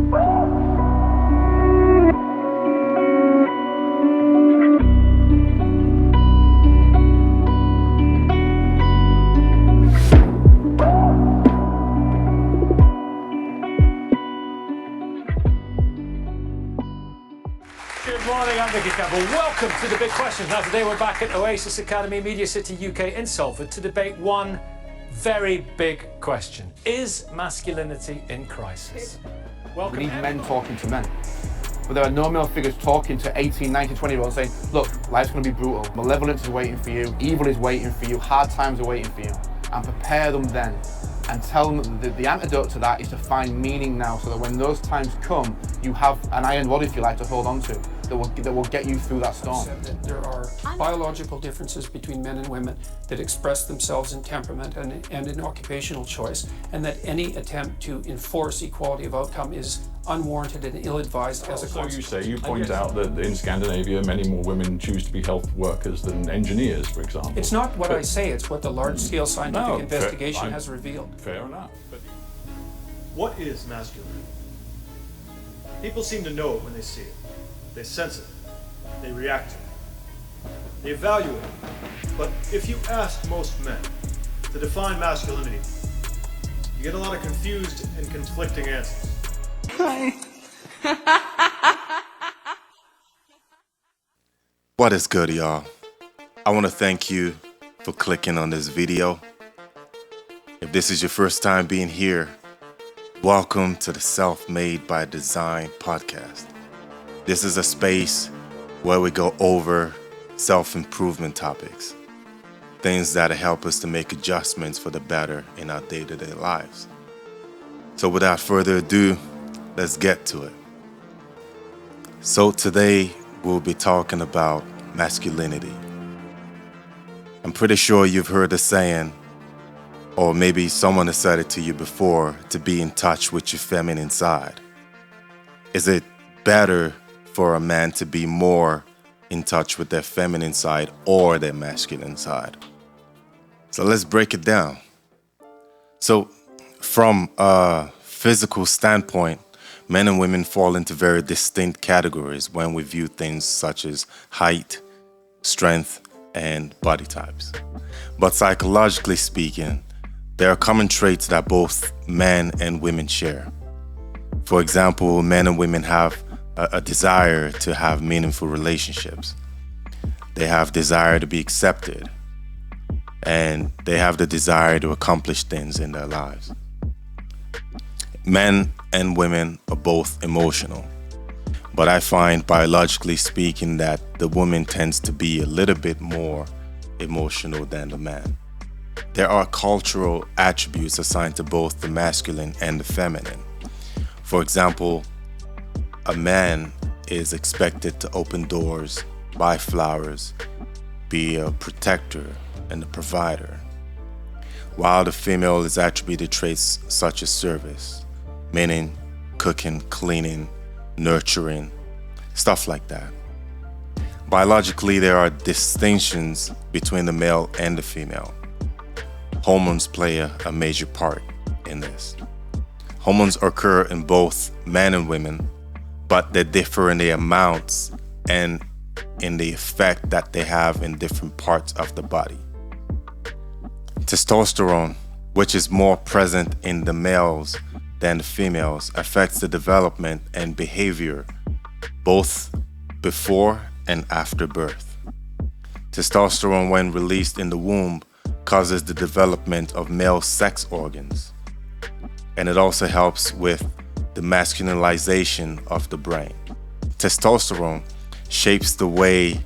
Welcome to The Big Questions. Now today we're back at Oasis Academy, Media City UK in Salford to debate one very big question. Is masculinity in crisis? Welcome. We need men talking to men. But there are no male figures talking to 18, 19, 20-year-olds saying, look, life's going to be brutal. Malevolence is waiting for you. Evil is waiting for you. Hard times are waiting for you. And prepare them then. And tell them that the antidote to that is to find meaning now, so that when those times come, you have an iron rod, if you like, to hold on to. That will get you through that storm. Said that there are biological differences between men and women that express themselves in temperament and in occupational choice, and that any attempt to enforce equality of outcome is unwarranted and ill-advised as a consequence. So you point out that in Scandinavia, many more women choose to be health workers than engineers, for example. It's not what I say, it's what the large-scale scientific investigation has revealed. Fair enough. But what is masculinity? People seem to know it when they see it. They sense it, they react to it, they evaluate it. But if you ask most men to define masculinity, you get a lot of confused and conflicting answers. What is good, y'all? I want to thank you for clicking on this video. If this is your first time being here, welcome to the Self-Made by Design podcast. This is a space where we go over self-improvement topics, things that help us to make adjustments for the better in our day-to-day lives. So without further ado, let's get to it. So today we'll be talking about masculinity. I'm pretty sure you've heard the saying, or maybe someone has said it to you before, to be in touch with your feminine side. Is it better for a man to be more in touch with their feminine side or their masculine side? So let's break it down. So from a physical standpoint, men and women fall into very distinct categories when we view things such as height, strength, and body types. But psychologically speaking, there are common traits that both men and women share. For example, men and women have a desire to have meaningful relationships. They have desire to be accepted, and they have the desire to accomplish things in their lives. Men and women are both emotional, but I find biologically speaking that the woman tends to be a little bit more emotional than the man. There are cultural attributes assigned to both the masculine and the feminine. For example, a man is expected to open doors, buy flowers, be a protector and a provider, while the female is attributed traits such as service, meaning cooking, cleaning, nurturing, stuff like that. Biologically, there are distinctions between the male and the female. Hormones play a major part in this. Hormones occur in both men and women, but they differ in the amounts and in the effect that they have in different parts of the body. Testosterone, which is more present in the males than the females, affects the development and behavior both before and after birth. Testosterone, when released in the womb, causes the development of male sex organs, and it also helps with the masculinization of the brain. Testosterone shapes the way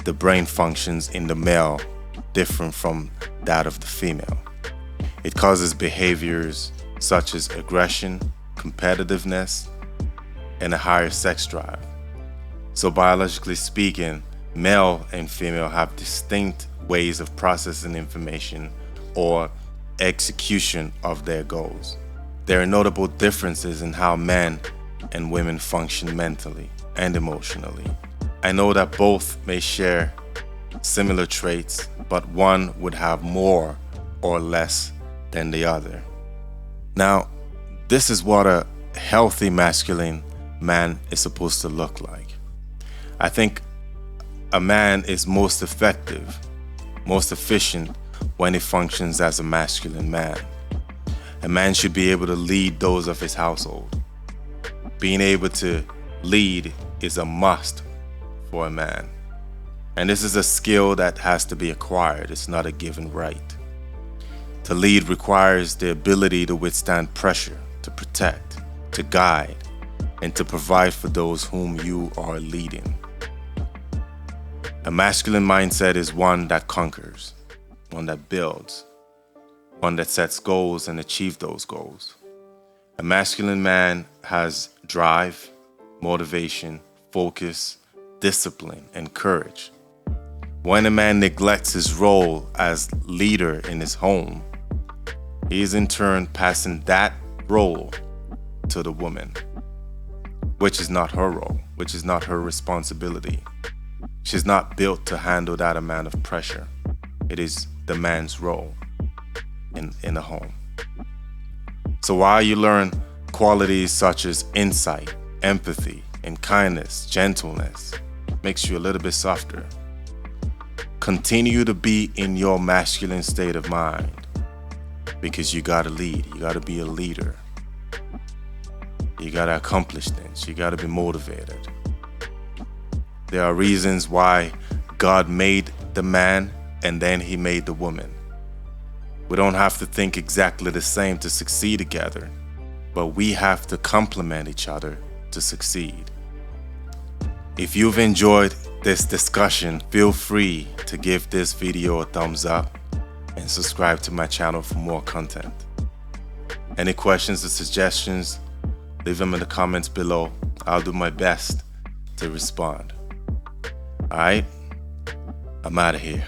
the brain functions in the male, different from that of the female. It causes behaviors such as aggression, competitiveness, and a higher sex drive. So biologically speaking, male and female have distinct ways of processing information or execution of their goals. There are notable differences in how men and women function mentally and emotionally. I know that both may share similar traits, but one would have more or less than the other. Now, this is what a healthy masculine man is supposed to look like. I think a man is most effective, most efficient when he functions as a masculine man. A man should be able to lead those of his household. Being able to lead is a must for a man. And this is a skill that has to be acquired. It's not a given right. To lead requires the ability to withstand pressure, to protect, to guide, and to provide for those whom you are leading. A masculine mindset is one that conquers, one that builds, one that sets goals and achieves those goals. A masculine man has drive, motivation, focus, discipline, and courage. When a man neglects his role as leader in his home, he is in turn passing that role to the woman, which is not her role, which is not her responsibility. She's not built to handle that amount of pressure. It is the man's role in the home. So while you learn qualities such as insight, empathy, and kindness, gentleness, makes you a little bit softer. Continue to be in your masculine state of mind, because you gotta lead, you gotta be a leader. You gotta accomplish things, you gotta be motivated. There are reasons why God made the man and then he made the woman. We don't have to think exactly the same to succeed together, but we have to complement each other to succeed. If you've enjoyed this discussion, feel free to give this video a thumbs up and subscribe to my channel for more content. Any questions or suggestions, leave them in the comments below. I'll do my best to respond. All right, I'm out of here.